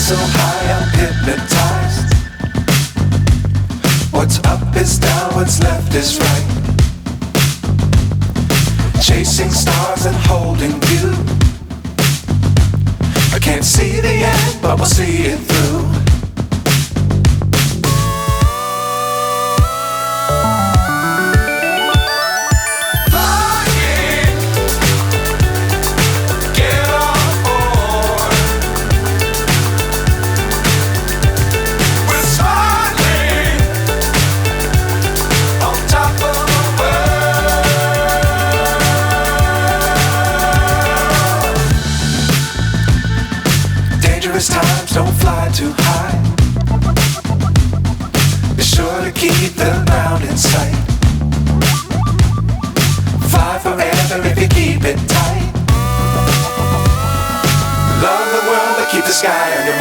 so high I'm hypnotized. What's up is down, what's left is right. Chasing stars and holding you. I can't see the end, but we'll see it through. Times don't fly too high. Be sure to keep the ground in sight. Fly forever if you keep it tight. Love the world but keep the sky on your